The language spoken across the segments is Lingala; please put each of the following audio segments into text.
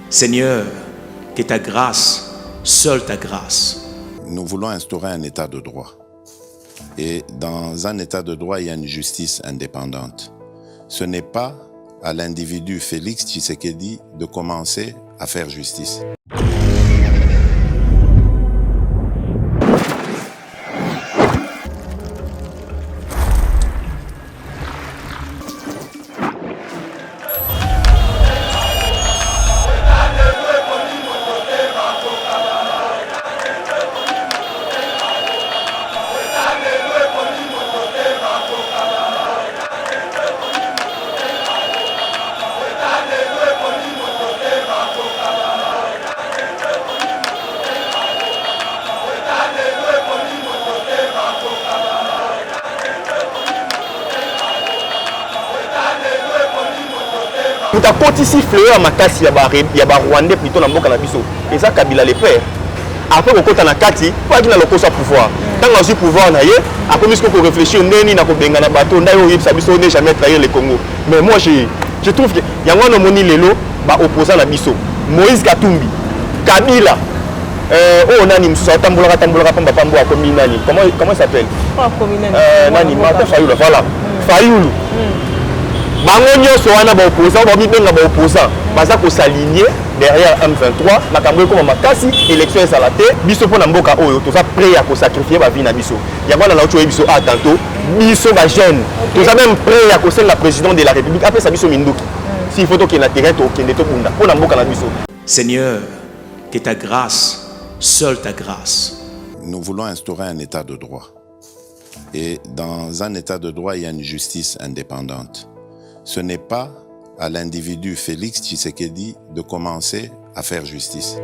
Seigneur, que ta grâce, seule ta grâce. Nous voulons instaurer un état de droit. Et dans un état de droit, il y a une justice indépendante. Ce n'est pas à l'individu Félix Tshisekedi de commencer à faire justice. Tout à côté ici fleur ma casse ya ba Rwandais plutôt na mboka na biso et ça Kabila le père après ko kota na kati pas qui na lokosa pouvoir tant que pouvoir na ye après misko ko réfléchir neni na ko benga na bateau ndayo yebisa biso ne jamais trahir le Congo mais moi je trouve que yango no moni lelo ba opposant na biso Moïse Katumbi Kabila oh nani mususa tambola pamba pambo akomi nani comment il s'appelle nani Martin Fayulu voilà Fayulu bango nyonso wana ba opposant ba bibenga ba opposant baza ko s'aligner derrière M23 makambo ko makasi élection ezala te biso pona mboka oyo toza prêt à ko sacrifier ba vie na biso yango na lauto biso a tantôt biso ba jeune toza même prêt à ko ser la président de la République après ça biso minduki si il faut to ke na terrain to kende to bunda pona mboka na biso. Seigneur, que ta grâce, seule ta grâce. Nous voulons instaurer un état de droit. Et dans un état de droit, il y a une justice indépendante. Ce n'est pas à l'individu Félix Tshisekedi de commencer à faire justice.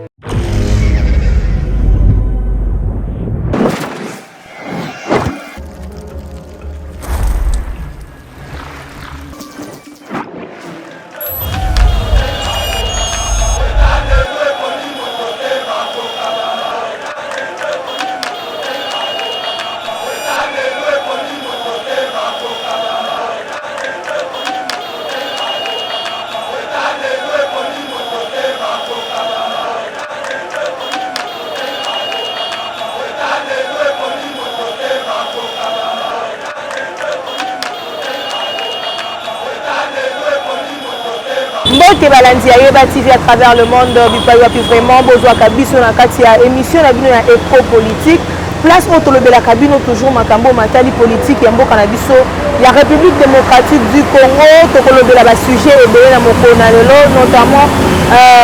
Mbote balandi ya Yeba TV à travers le monde bipayo puis vraiment bozwa kabiso na kati ya émission na bino ya éco politique place au tolobela kabino toujours makambo matali politique ya mboka na biso ya République démocratique du Congo tokolobela ba sujet ebele na mokona lelo notamment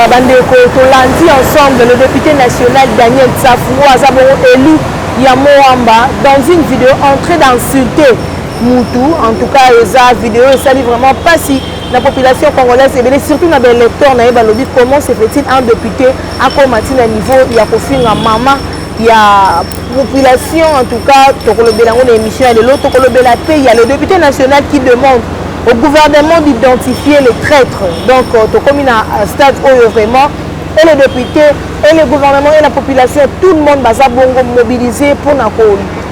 bandeko tolandi ensemble le député national Daniel Tsafou azabongo élu ya Moamba dans une vidéo entrée d'insulter Moutou en tout cas eza vidéo ça dit vraiment pas si la population congolaise et surtout dans les lecteurs na balobi comment se fait-il un député à combattre à niveau il y a kofinga maman il y a population en tout cas tokolobela ngone émission de l'autre tokolobela paix il y a le député national qui demande au gouvernement d'identifier les traîtres donc tokomi na stade oyo vraiment et les députés et le gouvernement et la population tout le monde baza bongo mobilisé pour na ko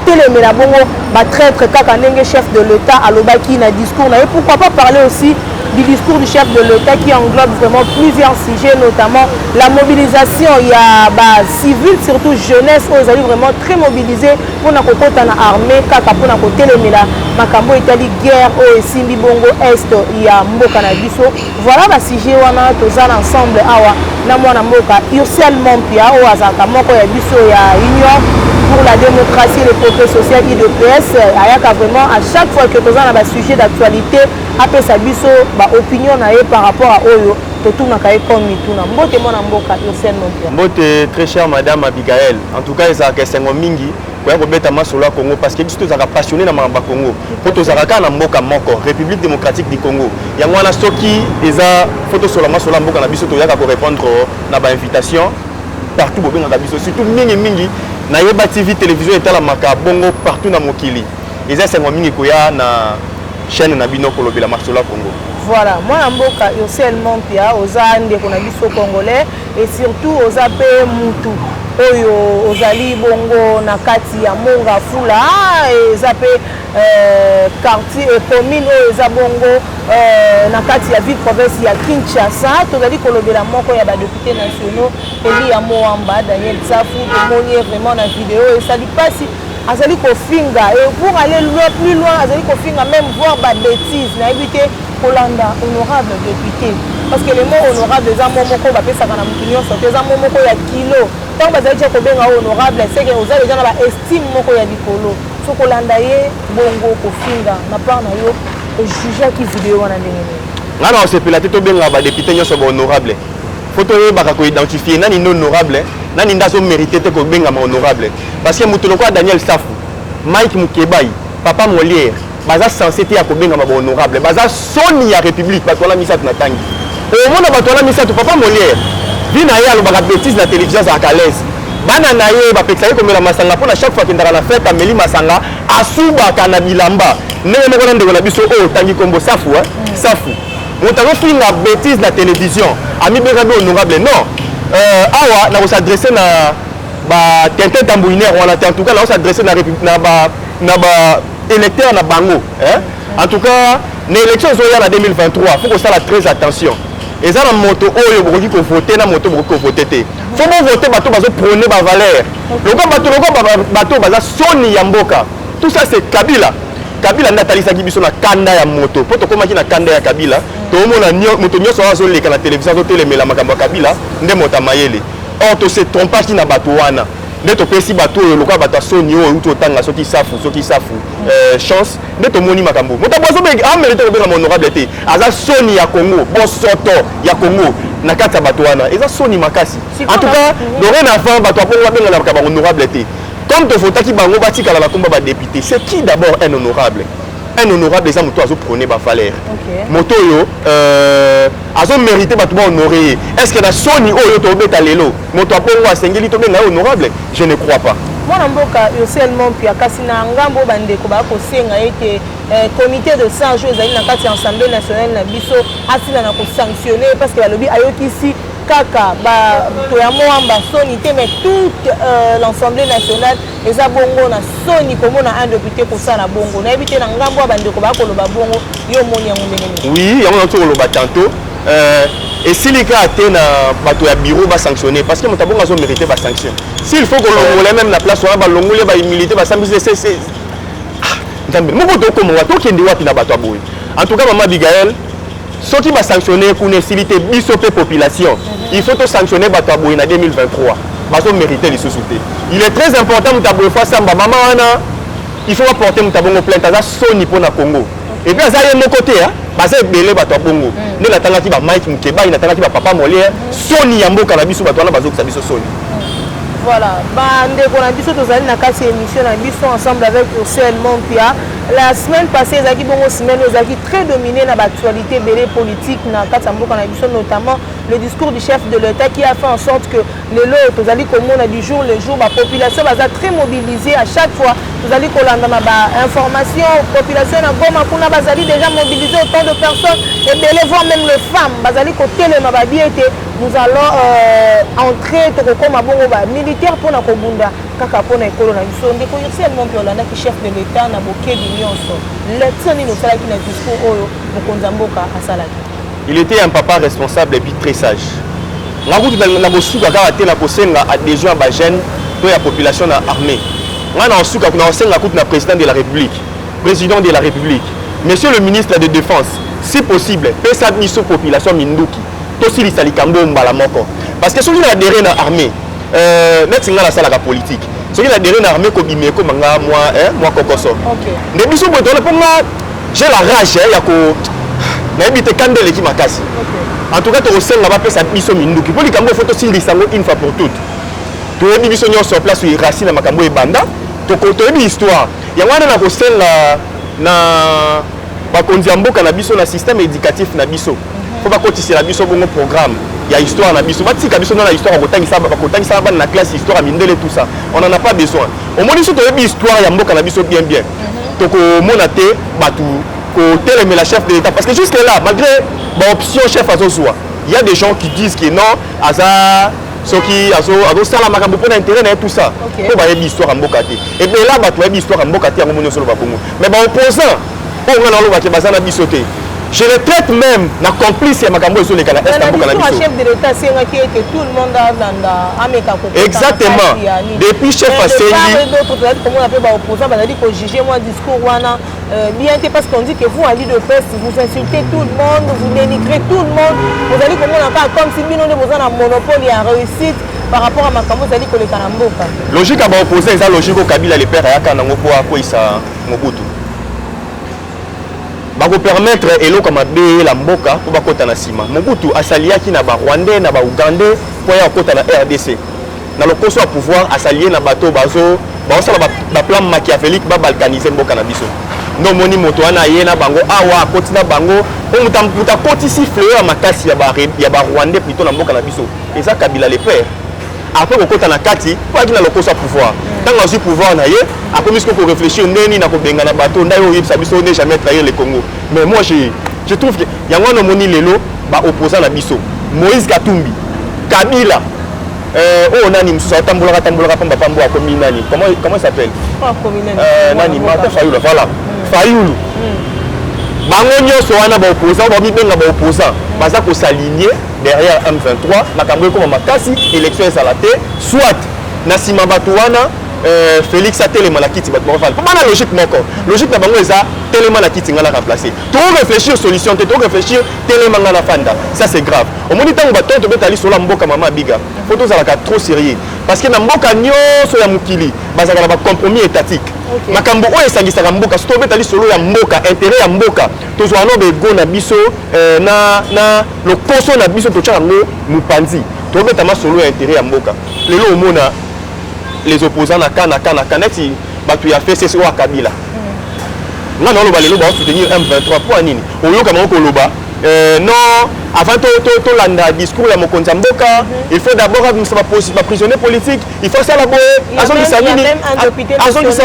télémela bongo ba traître kaka ndenge chef de l'État alobaki na discours na et pourquoi pas parler aussi du discours du chef de l'État qui englobe vraiment plusieurs sujets, notamment la mobilisation. Il y a civils, surtout jeunesse, ils sont vraiment très mobilisés pour la armée, pour la télémela, makambo Italie guerre, Simbi Bongo Est, il y a Mboka na biso. Voilà le sujet wana tozana ensemble awa na mwana mboka Ursel Mompia o azaka moko ya biso ya Union pour la démocratie et le progrès social IDPS ayaka vraiment à chaque fois que tozana ba sujet d'actualité après sa biso ba opinion na par rapport à oyo totuna kae comme mituna mbote mona mboka Ursel Mompia mbote très chère madame Abigail en tout cas ezaka sengo mingi pour kobeta masolo Congo parce que biso tozaka passionné na mamba Congo po tozaka na mboka moko République démocratique du Congo yango wana soki eza photo solo masolo mboka na biso toyaka ko répondre na ba invitation partout bobenga na biso surtout mingi na Yeba TV télévision etala maka bongo partout na mokili eza sengo mingi koya na chaîne na bino kolobela masolo Congo. Voilà, moi en mboka Ursel Mompia oza ndeko na biso congolais et surtout oza pe mutu oyo ozali bongo na kati ya Monga Fula eza pe quartier commune oyo eza bongo na kati ya ville province ya Kinshasa tozali kolobela moko ya députés nationaux Elia Moamba Daniel Safu tomoni vraiment na vidéo esali pasi azali kofinga et pour aller plus loin azali kofinga même voir ba bêtises na éviter kolanda honorable député parce que le mot honorable eza moko ba pesa kana mukinyo sote eza moko ya kilo tant bazali ko benga honorable c'est que ozali déjà na ba estime moko ya likolo so kolanda ye bongo kofinga na part na yo juger qui vidéo wana ndenge ngana osepela te to benga ba député nyoso ba honorable photo ye baka ko identifier nani non honorable nani ndaso mérité te ko benga ma honorable parce que mutu lokwa Daniel Safu Mike Mukebai Papa Molière baza censé te ya ko benga ma honorable baza soni ya république bato la misatu na tangi au monde bato la misatu Papa Molière vina ya lo baka bêtise na télévision za Calès bana na ye ba peksa ye ko mela masanga pona chaque fois kindara na fête ameli masanga asuba kana bilamba ndenge moko na ndeko na biso o tangi kombo Safu Safu motago finga bêtise na télévision ami benga honorable non awa na s'adresser na ba Tintin Tambouiner wana en tout cas na s'adresser na ba électeur na bango en tout cas na élection zoya na 2023 faut que ça la très attention et ça na moto oyo bokoki ko voter na moto bokoki ko voter te faut bon voter bato bazo prôner ba valeur loko bato baza soni ya mboka tout ça c'est Kabila natalisa biso na kanda ya moto po to komaki na kanda ya Kabila to mona moto nyoso azo leka na télévision to telemela makambo ya Kabila nde mota mayele or to se trompa ki na bato wana nde to pesi bato oyo lokwa bato soni oyo uto tanga soki safu chance nde to moni makambo moto bozo be amérité ko benga honorable te aza soni ya Congo bosoto ya Congo na kata bato wana eza soni makasi en tout cas dorénavant bato aponga benga na makamba honorable te comme tu faut qui bango batika la combat ba député c'est qui d'abord un honorable les amoto azo prôner ba valeur moto yo azo mérité ba to honorer est-ce que na soni oyo to beta lelo moto apongo asengeli to benga honorable je ne crois pas mwana mboka yoselmo pia kasi na ngambo bandeko ba ko senga ete comité de 100 jours ezali na kati ya assemblée nationale na biso asila na ko sanctionner parce que balobi ayokisi kaka ba to ya moamba soni te mais toute l'Assemblée nationale eza bongo na soni komona un député ko sala bongo na ebité na ngambo bandeko ba koloba bongo yo moni yango ndenge oui yango na to koloba tantôt et si les cas atteint bato ya bureau ba sanctionner parce que motabongo azo mériter ba sanction s'il faut que l'ongolé même la place wana ba longolé ba humilité ba sambisi c'est ntambe moko to ko mo to kende wapi na bato aboy en tout cas maman Abigail ceux qui va sanctionner pour une civilité bisopé population il faut te sanctionner bato aboy na 2023 bato mériter les sociétés il est très important mutaboy fa samba maman wana il faut apporter mutabongo plainte à soni pour na Congo et puis ça y est mon côté basa belé bato bongo ne la tanga ki ba Mike Mukebai na tanga ki ba Papa Molière soni ya mboka na biso bato wana bazo biso soni. Voilà, bande pour la biso tozali na kati émission na biso ensemble avec Ocel Mompia. La semaine passée ezaki bongo semaine ezaki très dominé na actualité belé politique na kati mboka na biso notamment le discours du chef de l'État qui a fait en sorte que les lots tozali komona du jour le jour la population baza très mobilisée à chaque fois tozali kolanda na ba information population na Goma kuna bazali déjà mobilisé autant de personnes et belé voir même les femmes bazali kotele na ba biete nous allons entrer tokokoma bongo ba militaire pour na kobunda kaka pona ekolo na biso ndeko Ocel Mompia olanda ki chef de l'État na bokebi nyonso letani no sala ki na discours oyo mokonza mboka asalaki. Il était un papa responsable et puis très sage. Na bosuka kaka te na kosenga adhésion ba jeune to ya population na armée. Na osuka na osenga kutu na président de la République. Monsieur le ministre de Défense, si possible, pesa biso population minduki. To sili sali kambo mbala moko. Parce que soki na adhérer na armée, net nga la sala ka politique. Soki na adhérer na armée ko bimeko manga moi kokoso. OK. Ne biso boto na ponga j'ai la rage ya ko na ebite kandele ki makasi. En tout cas to osenga ba pesa biso minduki. Poli kambo photo sili sango une fois pour toutes. To ebi biso nyo sur place u racine makambo e banda. To ko to ebi histoire. Yango na ko senga na ba konzi mboka na biso na système éducatif na biso. Faut pas continuer la biso bon programme. Il y a histoire na biso. Batika biso na histoire kotangisa ba na classe histoire mindele tout ça. On en a pas besoin. Au moins biso to ebi histoire ya mboka na biso bien. To ko monate batu mais la chef de l'État parce que jusque là malgré l'option chef Azozwa il y a des gens qui disent que non Aza soki azosala makambo mpona intérêt na ye tout ça po bayebi histoire ya mboka te ebela bato bayebi histoire ya mboka te yango moni nyonso loba bongo mais baopposant oyo nga na olobaki baza na biso te je le traite même na complice ya makambo ezoleka na est ya mboka na biso chef de l'état asengaki ete tout le monde ameka exactement depuis chef asengi d'autres tozali komona mpe baopposant bazali kojuge mwa discours wana bien te parce qu'on dit que vous ali de peste vous insultez tout le monde vous dénigrez tout le monde bozali komona kaka comme si bino nde boza na monopole ya réussite par rapport à makambo ezali koleka na mboka logique ya baopposant eza logique oyo kabila le père ayaka nango mpo akweyisa mobutu bakopermettre eloko mabe la mboka mpo bakota na nsima mobutu asaliaki na barwandais na baugandais mpo ya kokota na RDC na lokoso ya pouvoir asalie na bato bazosala baplan machiavélique babalkanize mboka na biso ndo omoni moto wana aye na bango awa akoti na bango po moto akotisi fleur ya makasi ya barwandais plutôt na mboka na biso eza kabila le père après kokota na kati po aki na lokoso ya pouvoir ntango azwi pouvoir na ye akomi siko koréfléchir ndeni na kobenga na bato ndai oyo oyebisa biso ne jamais trahir le Congo mais moi je trouve que yango wana omoni lelo baopposant na biso Moïse Katumbi Kabila oyo nani mosusu atambolaka pamba pambo akomi nani comment il s'appelle nani Martin Fayulu voilà Fayulu bango nyonso wana baopposant bamibenga baopposant baza kosaligner derrière M23 makambo ekoma makasi élection ezala te soit na nsima bato wana Félix atelema na kiti bato bakofala mpo bana logique moko logique na bango eza telema na kiti nga na remplacer réfléchir solution te réfléchir telema nga na fanda ça c'est grave omoni ntango bato tobeta lisolo ya mboka mama biga fo tozalaka trop sérieux parce que na mboka nyonso ya mokili bazalaka na bacompromis étatique makambo oyo esangisaka mboka so tobeta lisolo ya mboka intérêt ya mboka tozwa no bego na biso na lokoso na biso totyaka yango mopanzi tobeta masolo ya intérêt ya mboka lelo omona les opposants na kana neti bato ya FCC oyo akabila nga na oloba lelo soutenir M23 po anini oyoka bango koloba non avant tolanda discours ya mokonzi ya mboka il faut d'abord ba prisonnier politique il faut sala boye azongisa nini azongisa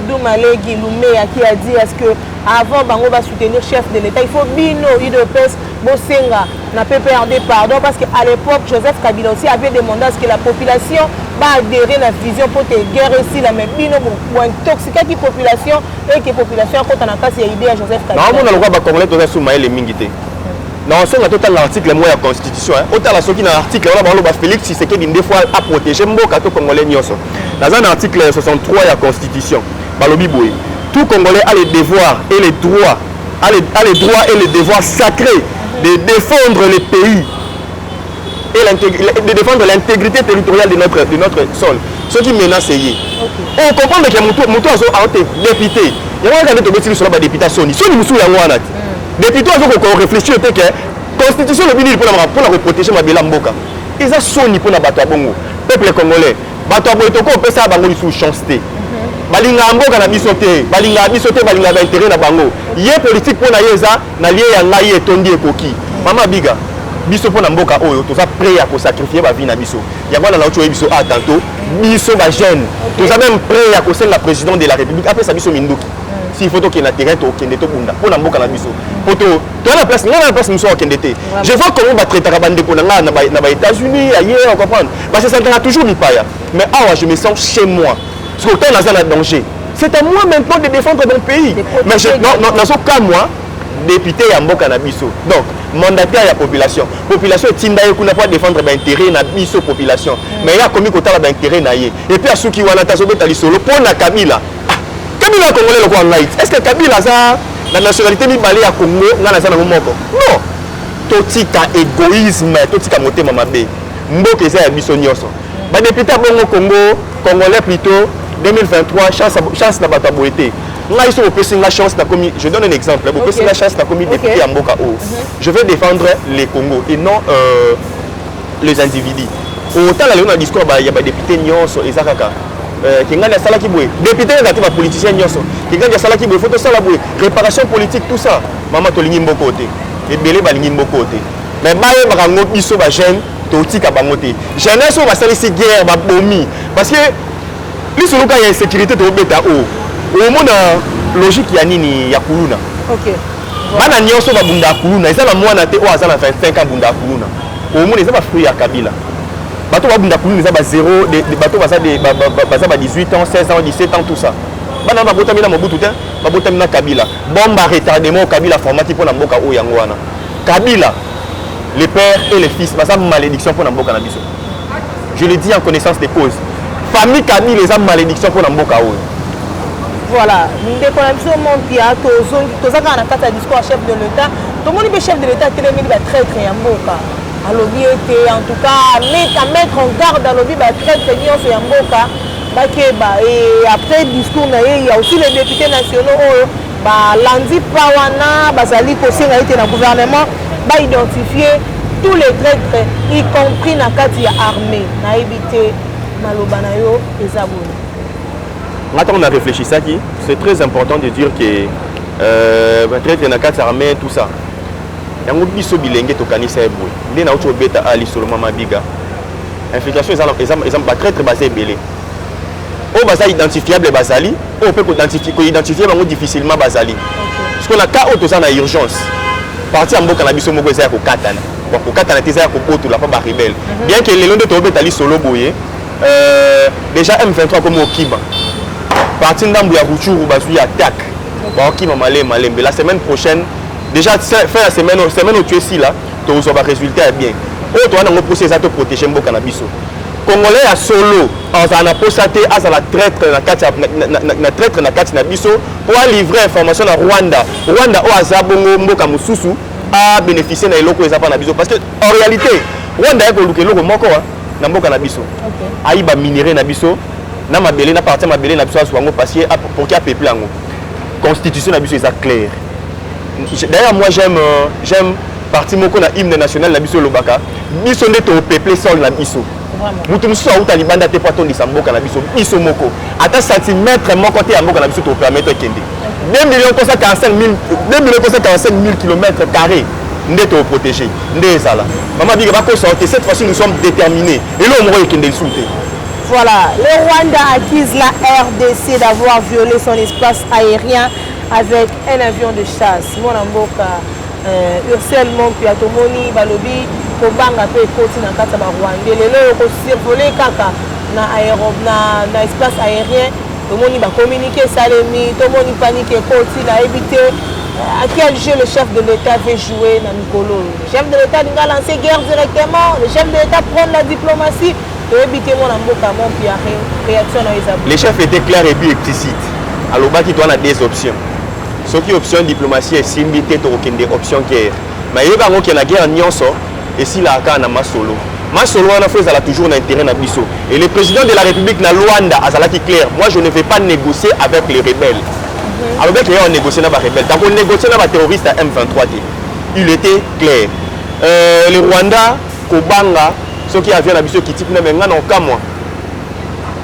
Doumalegi Lumea qui a dit est-ce que avant bango va soutenir chef de l'état il faut bino UDPS bosenga na PPRD pardon parce que à l'époque Joseph Kabila aussi avait demandé à ce que la population va adhérer à la vision pour te guerre ici la même bino pour intoxiquer la population et que la population quand on a cassé l'idée à Joseph Kabila non on a le droit ba congolais to sous maël mingité non on a total l'article moi la constitution autant la soki na article on ba Félix Tshisekedi des fois à protéger mboka to congolais nyonso dans un article 63 la constitution balobi boye tout congolais a les devoirs et les droits a les droits et les devoirs sacrés de défendre le pays et de défendre l'intégrité territoriale de notre sol. Ce qui menace est on comprend que Moutou a été député. Il y a un député sur la député Sony. Sony Moussou Yangwana. Député a réfléchi au fait que la constitution est venue pour la protéger ma belle mboka. Ils ont Sony pour la battre bongo. Peuple congolais. Battre bongo on peut ça bango sous chanceté. Balinga mboka na bisoté, balinga ba intérêt na bango. Yé politique pour na yeza na lié ya ngai etondi ekoki. Mama biga. Biso pour na mboka oyo toza prêt à sacrifier ba vie na biso. Ya bana na ocho biso a tantôt biso ba jeune. Toza même prêt à causer la président de la République après ça biso minduki. Si photo qui na terrain to kende to bunda pour na mboka na biso. Photo to na place muso kende te. Je vois comment ba traiter ka bande ko na ba États-Unis ailleurs on comprend. Parce que ça t'a toujours mis pas ya. Mais ah je me sens chez moi. Parce que quand on a un danger, c'est à moi maintenant de défendre mon pays. Mais dans ce cas, moi, député à Mboka na biso. Donc, mandataire à la population. Population est tindaye qu'on n'a pas défendre l'intérêt na biso population. Mais il y a commis qu'on a l'intérêt na yé. Et puis à ceux qui vont à sobe tali solo pour na Kabila. Kabila congolais le quoi light. Est-ce que Kabila ça la nationalité mi balé à Congo na na moko? Non. Totika égoïsme, totika motema mabe. Mboka eza ya biso nyonso. Ba député à Bongo Congo, congolais plutôt 2023 chance na bata boité. Là ils sont au PC la chance na commis. Je donne un exemple. Au PC la chance na commis député à Mboka O. Je vais défendre les Congos et non les individus. Autant là on a discours il y a des députés nyonso et zakaka. Kinga ya sala ki boye. Député na ba politicien nyonso. Kinga ya sala ki boye photo sala boye. Réparation politique tout ça. Maman to lingi mboko te. Et belé ba lingi mboko te. Mais baye ba ngo biso ba jeune totika bango te. Jeunesse va salisi guerre ba bomi parce que lui solo ka ya insécurité to beta o mona logique ya nini ya kuluna. OK. Bana nyonso ba bunda kuluna, eza na mwana te o azana 25 ans bunda kuluna. O mona eza ba fruit ya Kabila. bato babunda commune eza ba 0 des bato baza ba 18 ans 16 ans 17 ans tout ça bana babotami na Mobutu te babotami na Kabila bomba retardement Kabila formati pour na mboka o yango wana Kabila les pères et les fils baza malédiction pour na mboka na biso je le dis en connaissance de cause famille Kabila les malédiction pour na mboka o voilà ndeko na biso Mompia tozaka na kata discours chef de l'état tout le monde est chef de l'état télémi ba traître ya mboka alobi était en tout cas à mettre en garde alobi ba traître nyonso ya mboka bakeba et après discours na ye il y a aussi les députés nationaux ba landi pawana bazali kosenga ete na gouvernement ba identifier tous les traîtres y compris na kati ya armée na ebité maloba na yo ezaboni. Maintenant on a réfléchi ça qui c'est très important de dire que traître na kati armée tout ça yango biso bilenge tokanisa ebwe nde na uto beta ali soloma mabiga infiltration exemple ba traître basé belé o baza identifiable bazali o peut identifier bango difficilement bazali parce que na cas auto ça na urgence parti en mboka na biso moko eza ko katana bon ko katana teza ya ko potu la pa ba rebelle bien que le long de to beta ali solo boye déjà M23 comme Okiba parti ndambu ya Ruchuru bazui attaque ba Okiba malembe la semaine prochaine déjà fin la semaine où tu es ici là tu as un résultat bien o to wana ngo procès za to protéger mboka na biso Congolais à solo en a posaté à la traître na traître na kati na biso pour livrer information à Rwanda o azabongo mboka mususu a bénéficier na eloko ezapa na biso parce que en réalité Rwanda eko luke loko moko na mboka na biso aiba minerai na biso na mabele na partie mabele na biso aswango parce que pour qu'il peuple yango constitution na biso est claire. D'ailleurs moi j'aime parti moko na hymne national na biso lobaka biso ndeto peuple sol na biso mutu mususu auta libanda te po atondisa mboka na biso biso moko ata centimètre moko te ya mboka na biso to permettre kende 2 millions 45 000 kilomètres carrés ndeto protéger ndezala mama biga ba ko sortir cette fois-ci nous sommes déterminés et là on va kende souté. Voilà, le Rwanda accuse la RDC d'avoir violé son espace aérien avec un avion de chasse. Mon amboka Ursel Mompia Tomoni balobi kobanga pe koti na kata ba Rwanda lelo ko survoler kaka na espace aérien tomoni ba communiquer salemi tomoni panique koti na éviter à quel jeu le chef de l'État veut jouer na mikolo. Le chef de l'État va lancer guerre directement, le chef de l'État prend la diplomatie. Les chefs étaient clairs et puis explicites. Alors, il y a des options. Ce qui est option diplomatie est similité à des options guerre. Mais il y a la guerre en et si la guerre en solo. Ma solo a toujours un intérêt dans biso. Et le président de la République na Luanda a dit clair, moi je ne vais pas négocier avec les rebelles. Alors bien qu'on négocie avec les rebelles. Donc on négocie avec les terroristes à M23. Il était clair. Le Rwanda, Kobanga, ceux qui avaient la mission qui type même en kamwa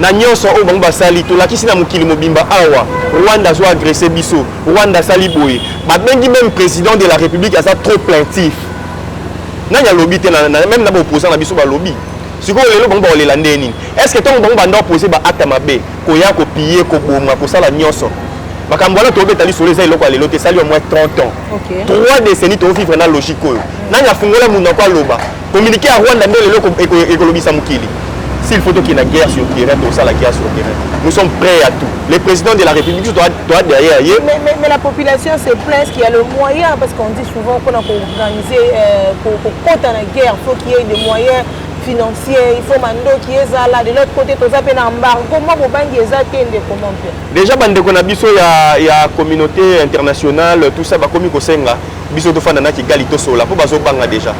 na nyonso o bango basali to la kisi na mukili mobimba awa Rwanda zo agressé biso Rwanda sali boye ba bengi même président de la République asa trop plaintif nanya lobby te na même na opposant na biso ba lobby siko lelo bango ba olela ndeni est-ce que ton bango banda opposé ba acte mabe ko ya ko piller ko boma ko sala nyonso makambo wana to betali solo za eloko alelo te sali au moins 30 ans. OK. 3 décennies to vivre na logique oyo nanya fungola munoko aloba communiquer à Rwanda ndele loko écologiste mukili. S'il faut qu'il y ait une guerre sur le terrain, tout ça la guerre sur le terrain. Nous sommes prêts à tout. Le président de la République doit derrière. Mais la population se plaint qu'il y a le moyen, parce qu'on dit souvent qu'on a organisé pour contre la guerre, il faut qu'il y ait des moyens financiers, il faut mando qui est là. De l'autre côté, tout ça peut embargo. Comment vous banquez ça comment faire? Déjà, bande qu'on a biso il y a communauté internationale, tout ça va comme Kosenga, biso to fana na ki galito sola pour bazo banga déjà.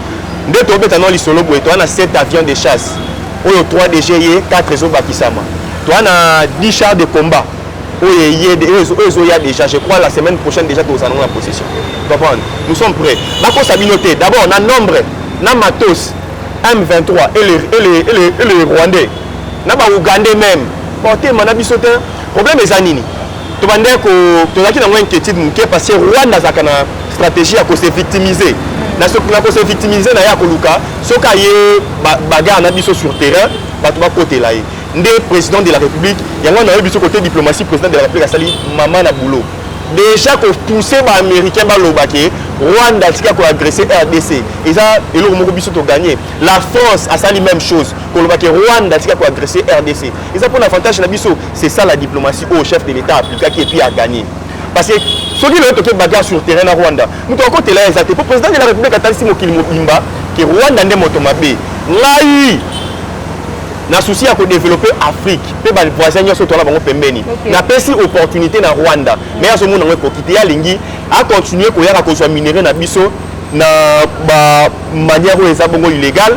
Dès to beta non li solo boy, to na 7 avions de chasse. Oyo 3 DG 4 réseaux Bakisama. Toi on a 10 chars de combat. Oyo déjà, je crois la semaine prochaine déjà nous allons en possession. Nous sommes prêts. Bako Sabinoté, d'abord on a nombre, na matos M23 et les Rwandais. Na ba Ougandais même. Porter manabisote. Problème est anini. To bande ko to laki na inquiétude muke parce que Rwanda zakana stratégie à se victimiser. Na se victimiser na ya koluka soka ye bagarre na biso sur terrain bato ba côté là ndé président de la République yango na biso côté diplomatie président de la République asali mama na boulot déjà que pousser les Américains Rwanda a agressé RDC. Et ça, ils ont gagné. La France a ça la même chose. Rwanda a agressé RDC. Et ça pour l'avantage, c'est ça la diplomatie au chef de l'État appliqué qui est puis à gagner. Parce que ceux qui ont bagarre sur le terrain à Rwanda, nous avons côté là, le président de la République a dit que Rwanda n'est pas tombé. Là, na souci à développer Afrique pe ba voisin nyoso to la bango pembeni na pesi opportunité na Rwanda mais à ce moment on peut quitter lingi à continuer ko yaka ko so minerai na biso na ba manière où eza bongo illégal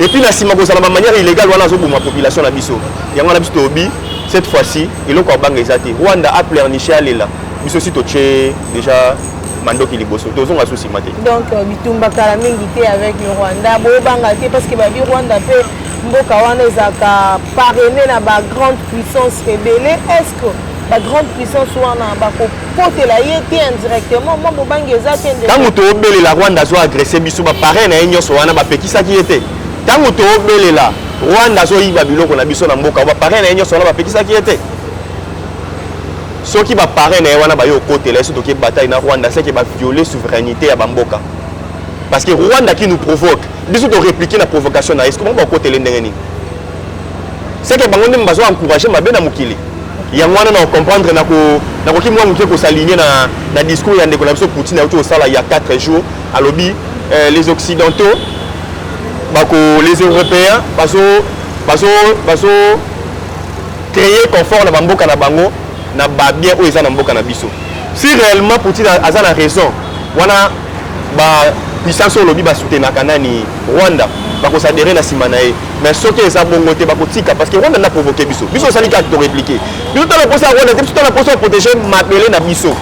et puis na sima ko sala ba manière illégale wana zo boma population na biso yango na biso obi cette fois-ci il ko banga ezati Rwanda a pleurniché alela biso si to tché déjà mandoki liboso tozonga souci maté donc bitumba kala mingi té avec le Rwanda bo banga té parce que ba bi Rwanda pe mboka wana ezaka parrainé na ba grande puissance rebelle. Est-ce que la grande puissance wana ba ko potela yé indirectement mo bobangi ezaki tango to obelela Rwanda zo agresser biso ba parrain na nyonso wana ba pekisa ki yete tango to obelela Rwanda zo yiba biloko na biso na mboka ba parrain na nyonso wana ba pekisa ki yete soki ba parrain na wana ba yo kotela so to ki bataille na Rwanda c'est que ba violer souveraineté ya ba mboka. Parce que Rwanda qui nous provoque, nous devons répliquer la provocation. Est-ce que nous avons côté l'ennemi? C'est que nous devons encourager ma belle amukili. Il y a moyen de comprendre que s'aligner dans le discours de Poutine il y a 4 jours à lobby. Les Occidentaux, les Européens, créer confort dans Bamboka na bango na bien où ils ont Bamboka na biso. Si réellement Poutine a raison, voilà puissance au lobby va soutenir Kanani Rwanda va s'adhérer à Simanae mais ce qui est ça bon côté va parce que Rwanda n'a provoqué biso ça les gars de répliquer biso dans la poste Rwanda tout dans la poste protéger m'appeler na biso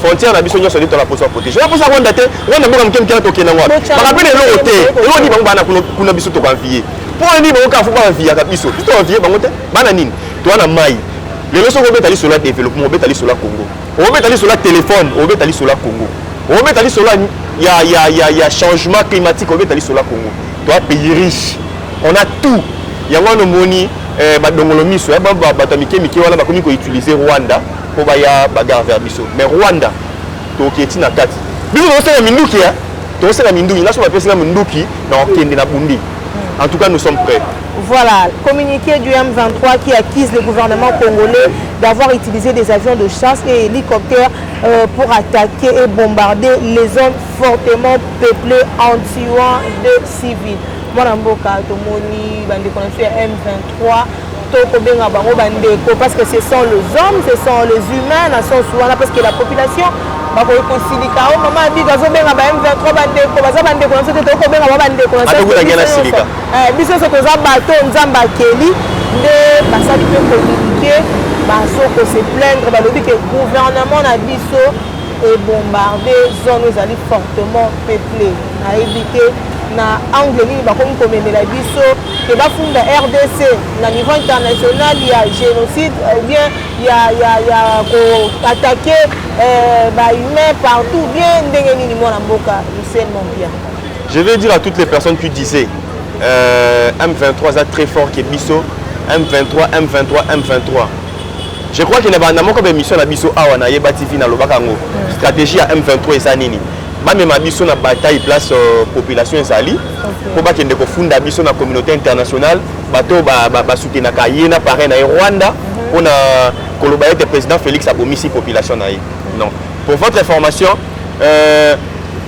frontière na biso nyo sur dans la poste protéger la poste Rwanda te Rwanda moi comme quelqu'un toke na ngwa par rappel le hote et on dit bana kuna biso to confier pour ni ba ka fu ba via ka biso tout envier bango te bana nini to na mai les leçons on betali sur la développement on betali sur la Congo on betali sur la téléphone on betali sur la Congo on betali sur la il y a changement climatique au Bétali sur la Congo. Toi, pays riche, on a tout. Il y a un moni, badongolomi, soit batamike, mais qui va utiliser Rwanda pour bagarre vers Bisso. Mais Rwanda, tu es na kati. Bisso, on sait la minduki, tu sais la minduki. Là, on va faire la minduki dans Kende na Bundi. En tout cas, nous sommes prêts. Voilà, communiqué du M23 qui accuse le gouvernement congolais d'avoir utilisé des avions de chasse et hélicoptères pour attaquer et bombarder les zones fortement peuplées en tuant des civils. Moi, Tomoni, M23, parce que ce sont les hommes, ce sont les humains, parce que la population bakosilika o mama abi gazobenga ba M23 bandeko baza bandeko na sote toko benga ba bandeko na sote biso so toza bato nzamba keli nde basali pe communiquer baso ko se plaindre balobi que gouvernement na biso est bombardé zone ezali fortement peuplée na éviter na angle nini bakomi komemela biso ke bafunda RDC na niveau international il y a génocide ou bien il y a attaquer humains partout bien ndenge nini mwana mboka seulement bien. Je vais dire à toutes les personnes qui disaient M23 est très fort que biso M23. Je crois qu'il y a une mission na biso awa na yeba TV na lobakango stratégie à M23 et ça nini même ma biso na bataille place population ezali pour ba kende ko funda biso na communauté internationale bato ba soutenir ka yena parrain na Rwanda on a koloba le président Félix abomisi population na non pour votre information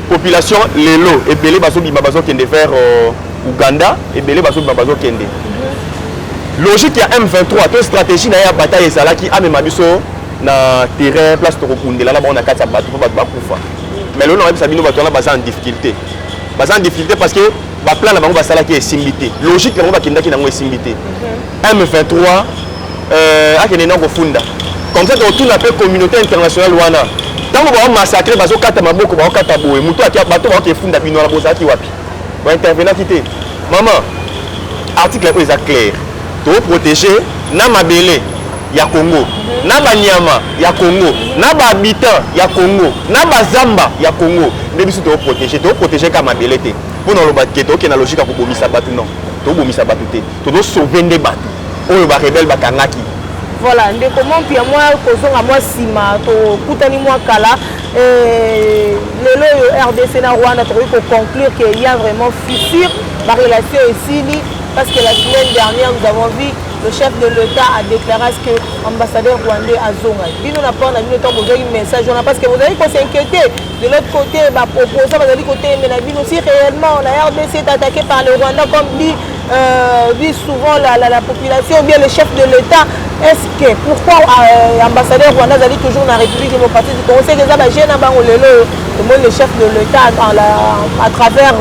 population lelo ebele baso bima baso kende vers Uganda ebele baso bima baso kende logique ya M23 to stratégie na ya bataille ezalaki amema biso na terrain place to kokundela la ba on a kati bato ba kufa. Mais là, on a en difficulté. Parce que le plan est similité. Logique, on va est similité. M23 comme ça, on tourne la communauté internationale. Tant qu'on va massacrer, on va massacrer, on va intervenir. Maman, l'article est clair. Tu veux protéger Namabele. Ya Congo, na Banyama, ya Congo, na Babitan, ya Congo, na Bazamba, ya Congo. Mais biso to protéger comme Belete. Pour nous le battre, qui na logique pour bomisa batu non. To bomisa batu te. To do sauver des batu. Oyo ba rebelle ba kangaki. Voilà, ndeko mompi ya moi kozonga moi sima to kutani moi kala lelo yo RDC na Rwanda to ko conclure qu'il y a vraiment fissure la relation ici parce que la semaine dernière nous avons vu le chef de l'État a déclaré que l'ambassadeur rwandais a zonga. Bino na pas na bino temps besoin un message on a parce que vous allez s'inquiéter de l'autre côté bah opposant vous allez côté mais la bino si réellement la RDC est attaquée par le Rwanda comme dit souvent la population ou bien le chef de l'État. Est-ce que pourquoi l'ambassadeur rwandais allait toujours dans la République démocratique du Congo? C'est que ça va gêner le chef de l'État à travers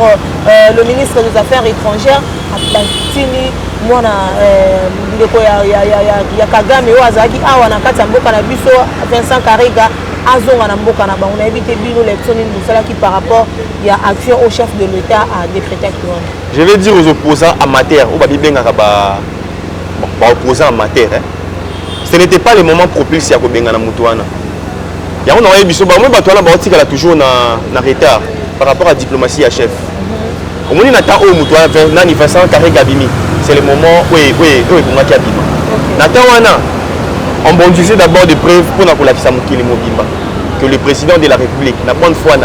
le ministre des Affaires étrangères Batini mwana ndeko ya Kagame oyo azalaki awa na kati ya mboka na biso Vincent Karega azonga na mboka na bango na yebi te bino l'élection nini bosalaki par rapport ya action au chef de l'État à décréter actuellement. Je vais dire aux opposants amateurs ou babibengaka ba opposants amateurs ce n'était pas le moment propice ya kobenga na mutu wana yango na yebi so ba mo bato wana ba otikala toujours na retard par rapport à diplomatie ya chef. Au moment où Vincent Karega Bimi, c'est le moment où il y a Bima. Nathan on bondissait d'abord des preuves pour la Mobimba que le président de la République n'a pas une fois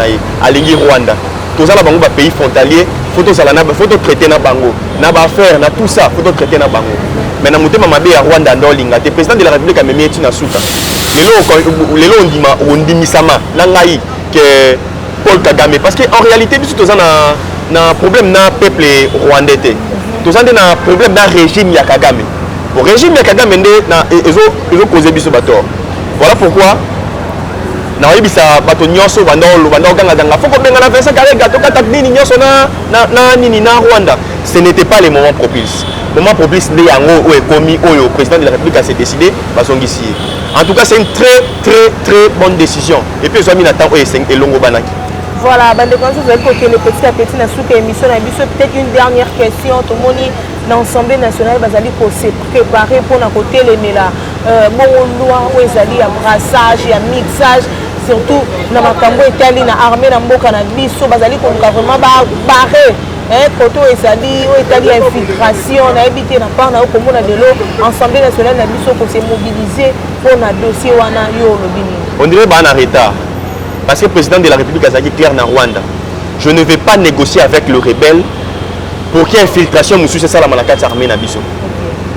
à l'Église Rwanda. Tout ça, le pays frontalier, il faut traiter na bango, na affaire, na tout ça, il faut traiter na bango. Mais na muté mamabe à Rwanda ndolinga, le président de la République a même été na souka. Les lots on dit misama, nangai que Paul Kagame parce qu'en réalité tout ça na problème na peuple rwandais tout ça na problème na régime ya Kagame au régime ya Kagame na ezo causer biso bator voilà pourquoi na yebisa bato nyonso banda ganga faut ko benga na Vincent Karega to kata nini nyonso na nini na Rwanda ce n'était pas le moment propice de yango ou komi oyo président de la République a s'est décidé basongisi en tout cas c'est une très bonne décision et puis zo mi na temps oyo elongo banaki. Voilà, vous allez côté le petit à petit dans cette émission, peut-être une dernière question. Tout le monde dans l'Assemblée nationale va se préparer pour la côté les là. Bon loi où ils allaient à brassage, à mixage, surtout dans la Cambo Italie, dans l'armée, dans le cannabis, va aller comme vraiment barré. Côté où ils allaient, où Italie infiltration, on a évité la part dans le commun de l'eau. L'Assemblée nationale n'a pas s'est mobilisé pour un dossier où on a eu le bini. On dirait qu'on est en retard. Parce que le président de la République a dit clair dans Rwanda, je ne vais pas négocier avec le rebelle pour qu'il y ait infiltration de ça la malakate armée Nabiso.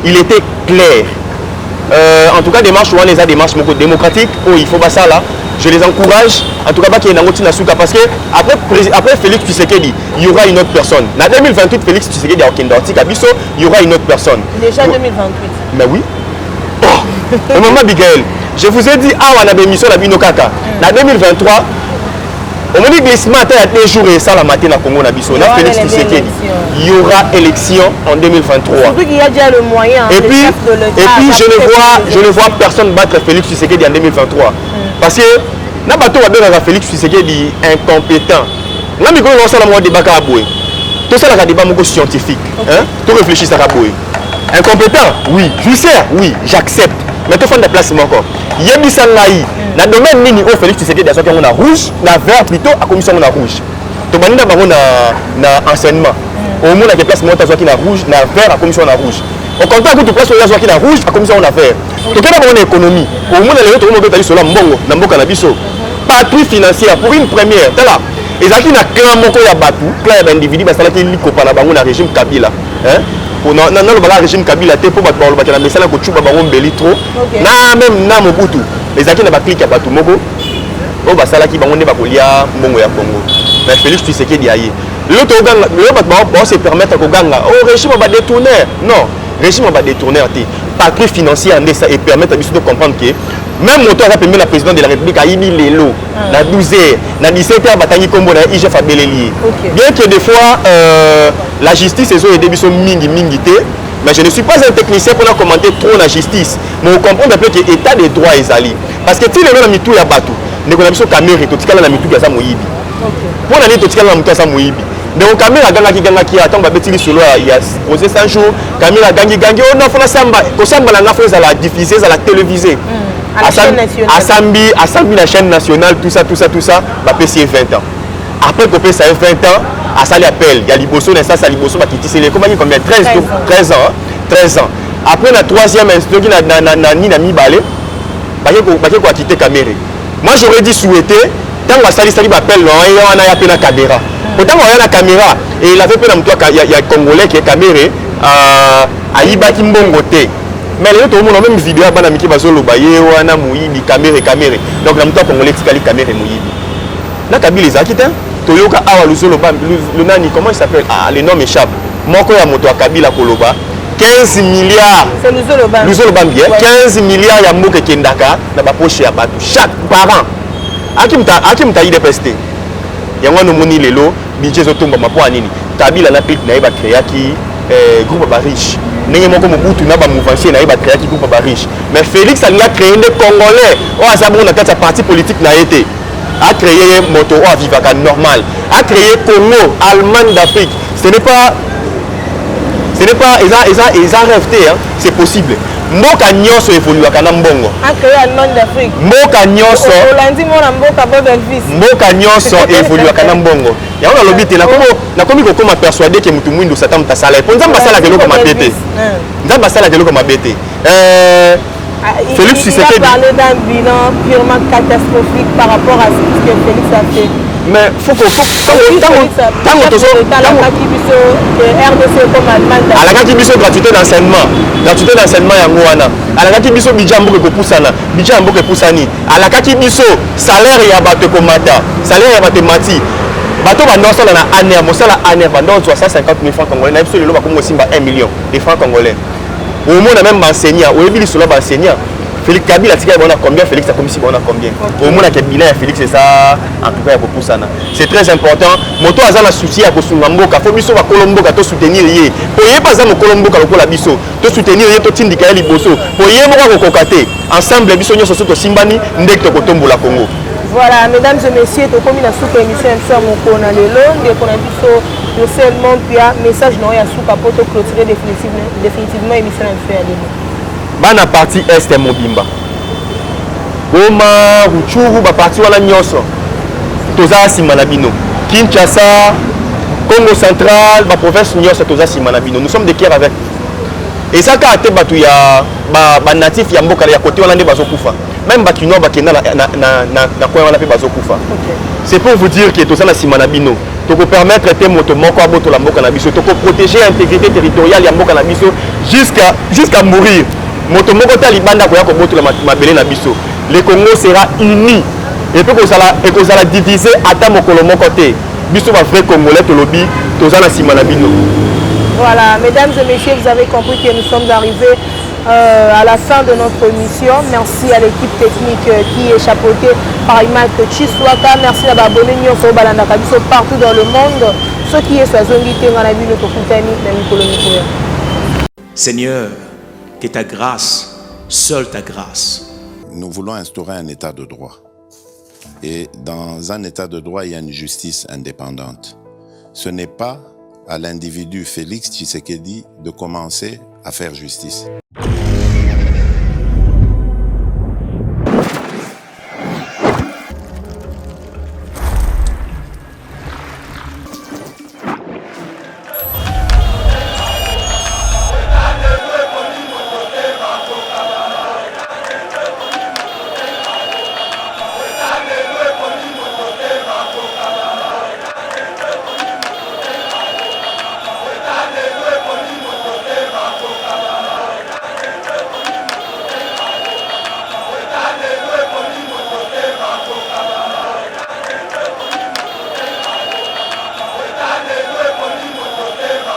Il était clair. En tout cas, démarche les démarches démocratiques, il faut pas ça là. Je les encourage. En tout cas, qu'il y ait une Nasuka parce que après Félix Tshisekedi, il y aura une autre personne. En 2028, Félix Tshisekedi a il y aura une autre personne. Déjà 2028. Mais oui. Maman Bigel. Je vous ai dit, on a des missions à Binokaka. En 2023, on me dit que ce matin, il y a des jours et ça, la matin, à Congo, il y aura élection en 2023. Surtout qu'il y a déjà le moyen. Et puis je ne vois personne battre Félix Tshisekedi en 2023. Parce que, n'a pas tout à Félix Tshisekedi incompétent. N'a pas de débat à Boué. Tout ça, c'est un débat scientifique. Tout réfléchir à Boué. Incompétent, oui. Judiciaire, oui, j'accepte. Mais tu fais des placements encore. Il y a des sangaï. Dans le domaine mini, on Félix Tshisekedi, il y a rouge, la vert plutôt, à commission on a rouge. Tu as un enseignement. Au moins, il y a des placements qui sont rouge, la vert, à commission on a rouge. Au contraire, quand tu places qui est rouge, à commission on a vert. Tu as une économie. Au moins, les autres, on peut aller sur la mbongo, na mboka na biso. Patrouille financière pour une première. Là, ils ont un clan moko ya batu, clan d'individu, parce que ils copaient na bango na régime Kabila. Pour le régime Kabila pour la message que tu vas mbeli trop na même na mobutu les akina ba clique ya batu moko o ba sala ki bango ne ba kolia mbongo ya Congo mais Félix Tshisekedi ayi l'autre ganga le ba se permettre ko ganga au régime ba détourner non régime ba détourner patrouille financière ndesa et permettre à biso de comprendre que même moto a permis la président de la République a yini lelo na 12h na 17h batangi kombo na IGF abeleli bien que des fois la justice est aidé biso mingi té mais je ne suis pas un technicien pour commenter trop la justice mais on comprend un peu que état des droits ezali parce que si le na mitu ya batu ndeko na biso caméra to tikala na mitu ya za moyibi pour na to tikala na mitu ya za moyibi donc caméra gangaki attend ba betili solo ya posé 100 jours caméra gangi on a fona samba ko samba la ngafo za la diffuser za la téléviser Assambi la chaîne nationale, tout ça, va payer 20 ans. Après qu'on paye ça 20 ans, à ça l'appel, il y a Liboso, ça Liboso, qui tisse les combien 13 ans. après la troisième instant qui na mibale bake ko quitter caméra. Moi j'aurais dit souhaiter tant que sali appelle non et on a appelé la caméra. Pourtant on a la caméra et il avait fait dans toi il y a congolais qui est caméra à ibaki mbongo té. Mais les autres monde même vidéo bana miki bazolo baye wana muyibi caméra. Donc na mto congolais tikali caméra muyibi. Na kabila les akita toyoka awa luzolo ba le nani comment il s'appelle le nom m'échappe. Moko ya moto akabila koloba 15 milliards. C'est Luzolo Bambie. 15 milliards ya mboke kendaka na ba poche ya batu chaque parent. Akimta ide peste. Yango no moni lelo budget zo tomba mapo anini. Kabila na pit na iba créaki groupe ba riche. Ndenge moko mobutu na ba mouvement na iba créaki groupe ba riche. Mais Félix a créé des Congolais. O azabo na kata parti politique na été. A créé moto o vivaka normal. A créé Congo, Allemagne d'Afrique. Ce n'est pas ils ont rêvé, hein. C'est possible. Mboka nyonso évolue à Kanambongo. A créé Allemagne d'Afrique. Mboka nyonso. Olandi mona mboka Bodelvis. Mboka nyonso évolue à Kanambongo. Ya on a lobby na komi ko koma persuader que mutu mwindo satan tasala. Pour nzamba sala kelo comme abete. Nzamba sala kelo comme abete. Félix il a parlé d'un bilan purement catastrophique par rapport à ce que Félix a fait. Mais faut que alakaki biso gratuité d'enseignement yango wana alakaki biso budget mboka kopusana budget mboka epusani alakaki biso salaire ya bato komata salaire ya bato mati bato bandosala na année mosala année bando 150 000 francs congolais na biso lelo bakongo simba 1 million de francs congolais au moins même enseignant au yebi lisolo ba enseignant Félix Kabila tika bona combien Félix a commis si bona combien au moins que bilan Félix c'est ça en tout cas pour ça c'est très important moto azala souci ya kosunga mboka fo biso ba kolomboka to soutenir ye po ye pas za mo kolomboka lokola biso to soutenir ye to tindika ya liboso po ye moko ko kokate ensemble biso nyoso to simbani ndek to kotombola Congo. Voilà, mesdames et messieurs, tout comme il a sous émission M. Mokona Lelo, de Konabiso, le seulement puis message non ya sous pour clôturer définitivement émission M. Lelo. Bana partie est Mobimba. Goma, Ruchuru, ba partie wala nyoso. Toza Simanabino. Kinshasa, Congo central, ba province nyoso toza Simanabino. Nous sommes de cœur avec. Et ça ka ate batu ya ba natif ya mboka ya côté wana nde bazokufa. Même bakino bakenda na kwa wana pe bazokufa. C'est pour vous dire que toza na Simanabino. Toko permettre te moto moko aboto la mboka na biso, toko protéger l'intégrité territoriale ya mboka na biso jusqu'à mourir. Moto moko talibanda koya ko boto la mabele na biso. Le Congo sera uni et puis kozala divisé ata mokolo moko te. Biso ba vrai congolais to lobi toza na Simanabino. Voilà, mesdames et messieurs, vous avez compris que nous sommes arrivés à la fin de notre mission. Merci à l'équipe technique qui est chapeautée par Imak Chiswaka. Merci à Babone Nyonso Balanda Kabiso partout dans le monde. Ce qui est Swazongité, Manabi, notre Foutani, Namikolo. Seigneur, que ta grâce, seule ta grâce. Nous voulons instaurer un état de droit. Et dans un état de droit, il y a une justice indépendante. Ce n'est pas à l'individu Félix Tshisekedi de commencer à faire justice.